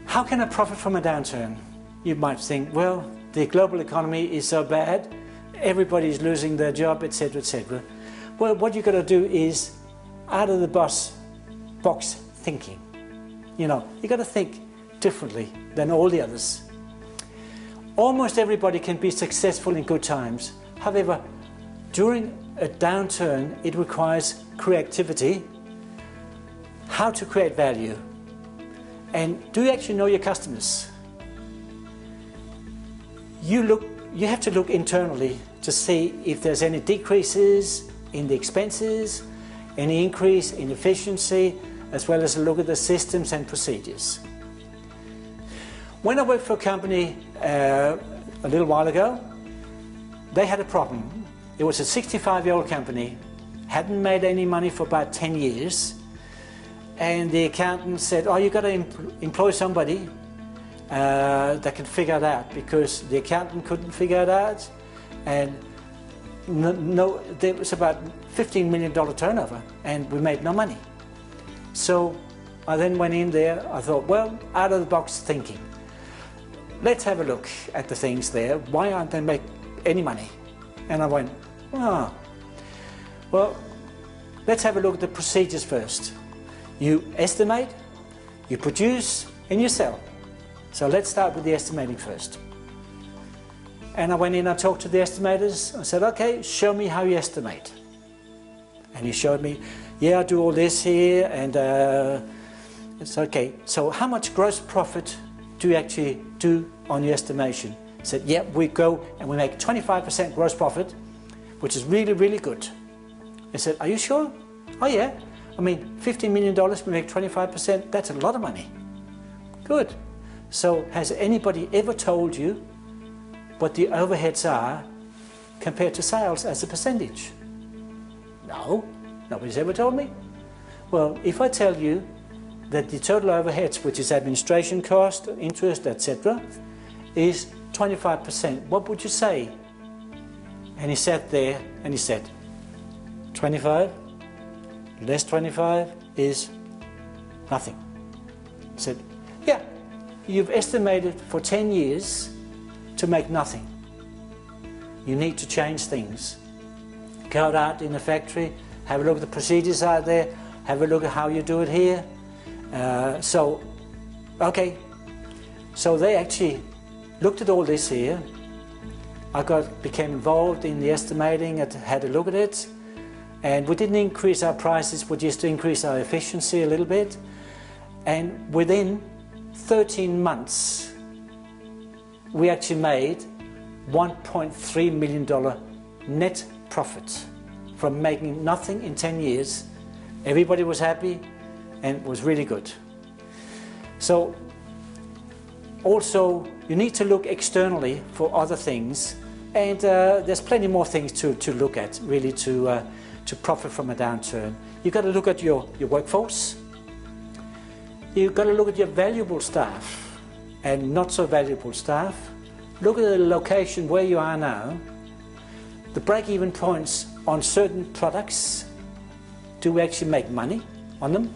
How can I profit from a downturn? You might think, well, the global economy is so bad, everybody's losing their job, etc., etc. Well, what you've got to do is out of the box thinking. You know, you've got to think differently than all the others. Almost everybody can be successful in good times. However, during a downturn, it requires creativity, how to create value, and do you actually know your customers? You have to look internally to see if there's any decreases in the expenses, any increase in efficiency, as well as look at the systems and procedures. When I worked for a company a little while ago, they had a problem. It was a 65-year-old company, hadn't made any money for about 10 years, and the accountant said, oh, you've got to employ somebody that can figure it out, because the accountant couldn't figure it out, and there was about $15 million turnover, and we made no money. So I then went in there, I thought, well, out of the box thinking. Let's have a look at the things there. Why aren't they making any money? And I went, oh, well, let's have a look at the procedures first. You estimate, you produce, and you sell. So let's start with the estimating first. And I went in and talked to the estimators. I said, okay, show me how you estimate. And he showed me, yeah, I do all this here, and it's okay. So how much gross profit do you actually do on your estimation? He said, yeah, we go and we make 25% gross profit, which is really, really good. I said, are you sure? Oh yeah. I mean, $15 million, we make 25%, that's a lot of money. Good. So has anybody ever told you what the overheads are compared to sales as a percentage? No, nobody's ever told me. Well, if I tell you that the total overheads, which is administration cost, interest, etc., is 25%, what would you say? And he sat there and he said, 25 less 25 is nothing. He said, yeah, you've estimated for 10 years to make nothing. You need to change things. Go out in the factory, have a look at the procedures out there, have a look at how you do it here. Okay, so they actually looked at all this here. I became involved in the estimating, had a look at it, and we didn't increase our prices, we just increased our efficiency a little bit. And within 13 months, we actually made $1.3 million net profit from making nothing in 10 years. Everybody was happy and it was really good. So also you need to look externally for other things, and there's plenty more things to look at really to profit from a downturn. You've got to look at your workforce. You've got to look at your valuable staff and not so valuable staff. Look at the location where you are now, the break-even points on certain products. Do we actually make money on them?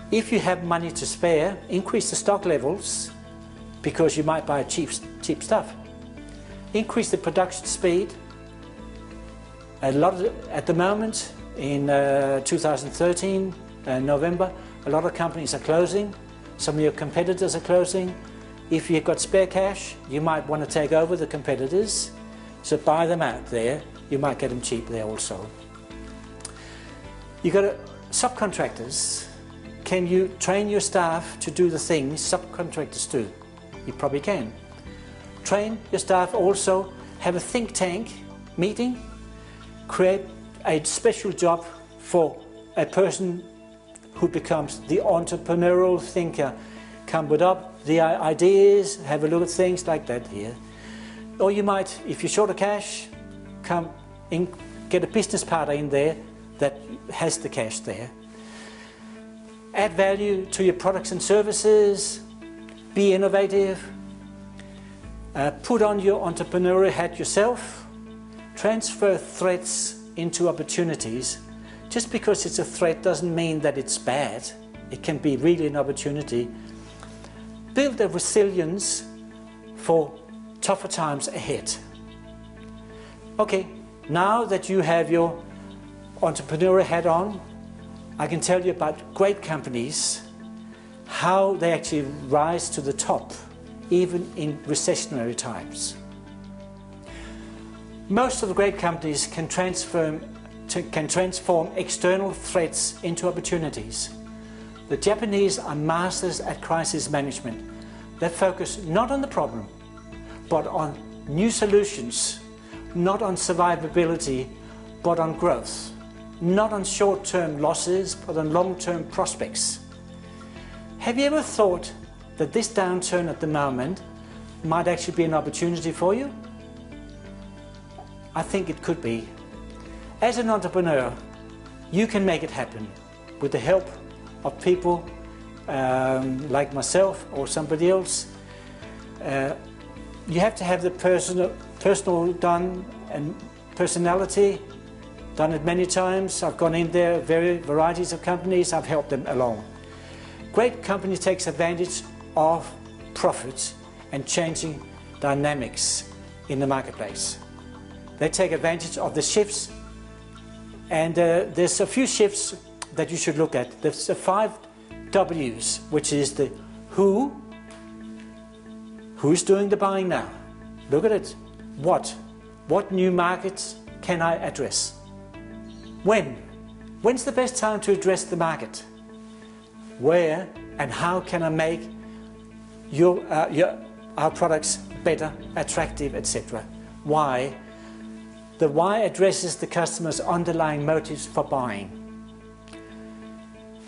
If you have money to spare, increase the stock levels, because you might buy cheap stuff. Increase the production speed. At the moment, in 2013, November, a lot of companies are closing. Some of your competitors are closing. If you've got spare cash, you might want to take over the competitors. So buy them out there. You might get them cheap there also. You've got subcontractors. Can you train your staff to do the things subcontractors do? You probably can. Train your staff also. Have a think tank meeting. Create a special job for a person who becomes the entrepreneurial thinker. Come with up the ideas, have a look at things like that here. Or you might, if you're short of cash, come in, get a business partner in there that has the cash there. Add value to your products and services. Be innovative. Put on your entrepreneurial hat yourself. Transfer threats into opportunities. Just because it's a threat doesn't mean that it's bad. It can be really an opportunity. build a resilience for tougher times ahead. Okay, now that you have your entrepreneurial hat on, I can tell you about great companies, how they actually rise to the top, even in recessionary times. Most of the great companies can transform external threats into opportunities. The Japanese are masters at crisis management. They focus not on the problem, but on new solutions, not on survivability, but on growth, not on short-term losses, but on long-term prospects. Have you ever thought that this downturn at the moment might actually be an opportunity for you? I think it could be. As an entrepreneur, you can make it happen with the help of people like myself or somebody else. You have to have the personal done and personality, done it many times. I've gone in there, varieties of companies, I've helped them along. Great company takes advantage of profits and changing dynamics in the marketplace. They take advantage of the shifts, and there's a few shifts that you should look at. There's the 5 W's, which is the who's doing the buying now? Look at it. What new markets can I address? When's the best time to address the market? Where and how can I make our products better, attractive, etc.? Why? The why addresses the customer's underlying motives for buying.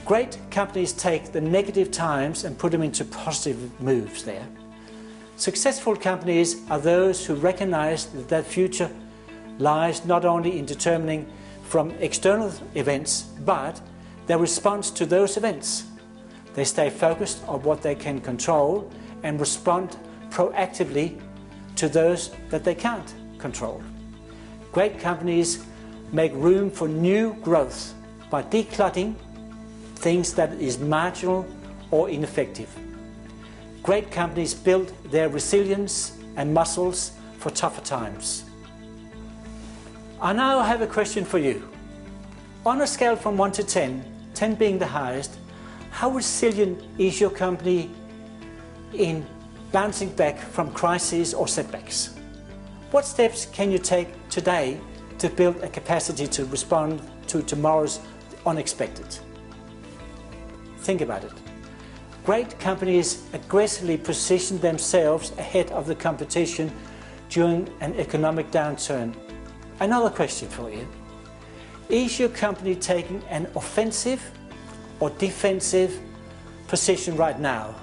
Great companies take the negative times and put them into positive moves there. Successful companies are those who recognize that their future lies not only in determining from external events, but their response to those events. They stay focused on what they can control and respond proactively to those that they can't control. Great companies make room for new growth by decluttering things that is marginal or ineffective. Great companies build their resilience and muscles for tougher times. I now have a question for you. On a scale from 1 to 10, 10 being the highest, how resilient is your company in bouncing back from crises or setbacks? What steps can you take today to build a capacity to respond to tomorrow's unexpected? Think about it. Great companies aggressively position themselves ahead of the competition during an economic downturn. Another question for you. Is your company taking an offensive or defensive position right now?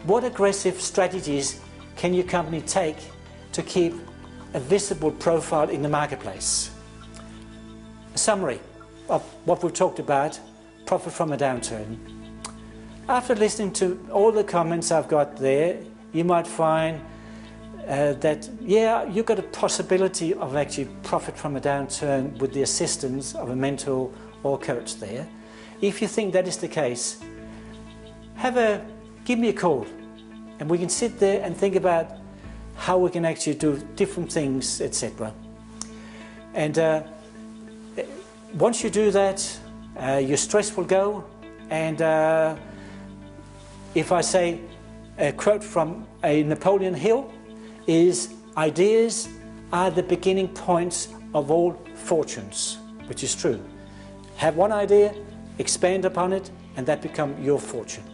What aggressive strategies can your company take to keep a visible profile in the marketplace? A summary of what we've talked about, profit from a downturn. After listening to all the comments I've got there, you might find that, yeah, you've got a possibility of actually profit from a downturn with the assistance of a mentor or coach there. If you think that is the case, give me a call and we can sit there and think about how we can actually do different things, etc. And once you do that, your stress will go. And if I say a quote from a Napoleon Hill is, ideas are the beginning points of all fortunes, which is true. Have one idea, expand upon it, and that become your fortune.